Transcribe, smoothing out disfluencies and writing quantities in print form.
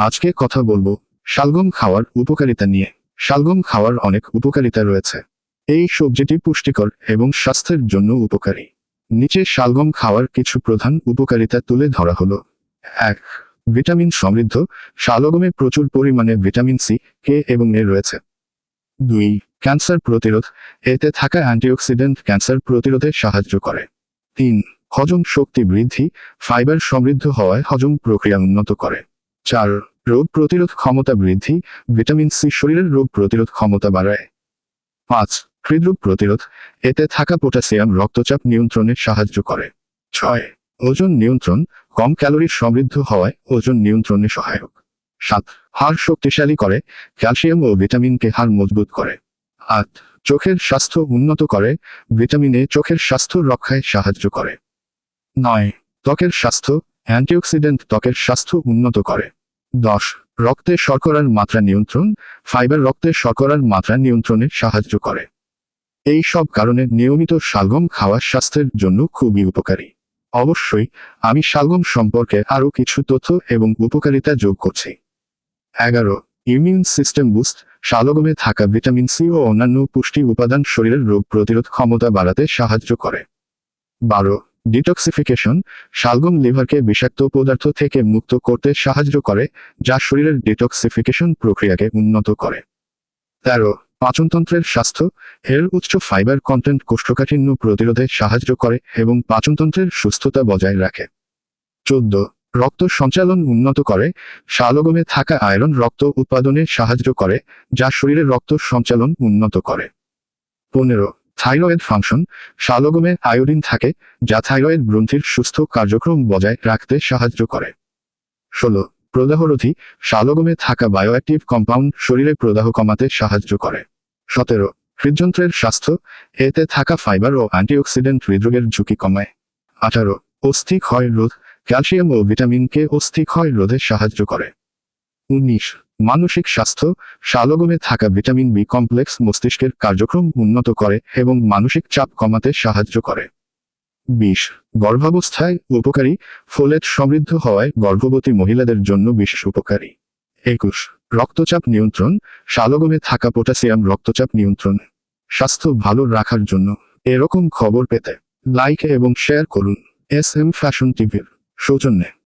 আজকে কথা বলবো শালগম খাওয়ার উপকারিতা নিয়ে। শালগম খাওয়ার অনেক উপকারিতা রয়েছে। এই সবজিটি পুষ্টিকর এবং স্বাস্থ্যের জন্য উপকারী। নিচে শালগম খাওয়ার কিছু প্রধান উপকারিতা তুলে ধরা হলো। 1. ভিটামিন সমৃদ্ধ। শালগমে প্রচুর পরিমাণে ভিটামিন সি, কে এবং এ রয়েছে। 2. ক্যান্সার প্রতিরোধ। এতে থাকা অ্যান্টিঅক্সিডেন্ট ক্যান্সার প্রতিরোধে সাহায্য করে। 3. হজম শক্তি বৃদ্ধি। ফাইবার সমৃদ্ধ হওয়ায় হজম প্রক্রিয়া উন্নত করে। 4. রোগ প্রতিরোধ ক্ষমতা বৃদ্ধি। ভিটামিন সি শরীরের রোগ প্রতিরোধ ক্ষমতা বাড়ায়। 5. হৃদরোগ প্রতিরোধ। এতে থাকা পটাশিয়াম রক্তচাপ নিয়ন্ত্রণে সাহায্য করে। 6. ওজন নিয়ন্ত্রণ। কম ক্যালোরি সমৃদ্ধ হওয়ায় ওজন নিয়ন্ত্রণে সহায়ক। 7. হাড় শক্তিশালী করে। ক্যালসিয়াম ও ভিটামিন কে হাড় মজবুত করে। 8. চোখের স্বাস্থ্য উন্নত করে। ভিটামিন এ চোখের স্বাস্থ্য রক্ষায় সাহায্য করে। 9. ত্বকের স্বাস্থ্য। অ্যান্টিঅক্সিডেন্ট ত্বকের স্বাস্থ্য উন্নত করে। 10. রক্তে শর্করার মাত্রা নিয়ন্ত্রণ। ফাইবার রক্তে শর্করার মাত্রা নিয়ন্ত্রণে সাহায্য করে। এই সব কারণে নিয়মিত শালগম খাওয়া স্বাস্থ্যের জন্য খুবই উপকারী। অবশ্যই আমি শালগম সম্পর্কে আরও কিছু তথ্য এবং উপকারিতা যোগ করছি। 11. Immune system boost. শালগমে থাকা ভিটামিন সি ও অন্যান্য পুষ্টি উপাদান শরীরের রোগ প্রতিরোধ ক্ষমতা বাড়াতে সাহায্য করে। 12. ডিটক্সিফিকেশন। শালগম লিভারকে বিষাক্ত পদার্থ থেকে মুক্ত করতে সাহায্য করে, যা শরীরের ডিটক্সিফিকেশন প্রক্রিয়াকে উন্নত করে। 13. পাচনতন্ত্রের স্বাস্থ্য। এর উচ্চ ফাইবার কন্টেন্ট কোষ্ঠকাঠিন্য প্রতিরোধে সাহায্য করে এবং পাচনতন্ত্রের সুস্থতা বজায় রাখে। 14. রক্ত সঞ্চালন উন্নত করে। শালগমে থাকা আয়রন রক্ত উৎপাদনে সাহায্য করে, যা শরীরের রক্ত সঞ্চালন উন্নত করে। 15. Thyroid function. শালগমে আয়োডিন থাকে, যা থাইরয়েড গ্রন্থির সুস্থ কার্যক্রম বজায় রাখতে সাহায্য করে। 16. প্রদাহরোধী। শালগমে থাকা বায়োঅ্যাক্টিভ কম্পাউন্ড শরীরে প্রদাহ কমাতে সাহায্য করে। 17. হৃদযন্ত্রের স্বাস্থ্য। এতে থাকা ফাইবার ও অ্যান্টিঅক্সিডেন্ট হৃদরোগের ঝুঁকি কমায়। 18. অস্থি ক্ষয় রোধ। ক্যালসিয়াম ও ভিটামিন কে অস্থি ক্ষয় রোধে সাহায্য করে। 19. মানসিক স্বাস্থ্য। শালগমে থাকা ভিটামিন বি কমপ্লেক্স মস্তিষ্কের কার্যক্রম উন্নত করে এবং মানসিক চাপ কমাতে সাহায্য করে। 20. গর্ভাবস্থায় উপকারী। ফোলেট সমৃদ্ধ হওয়ায় গর্ভবতী মহিলাদের জন্য বিশেষ উপকারী। 21. রক্তচাপ নিয়ন্ত্রণ। শালগমে থাকা পটাশিয়াম রক্তচাপ নিয়ন্ত্রণ। স্বাস্থ্য ভালো রাখার জন্য এরকম খবর পেতে লাইক এবং শেয়ার করুন। এস এম ফ্যাশন টিভির সৌজন্যে।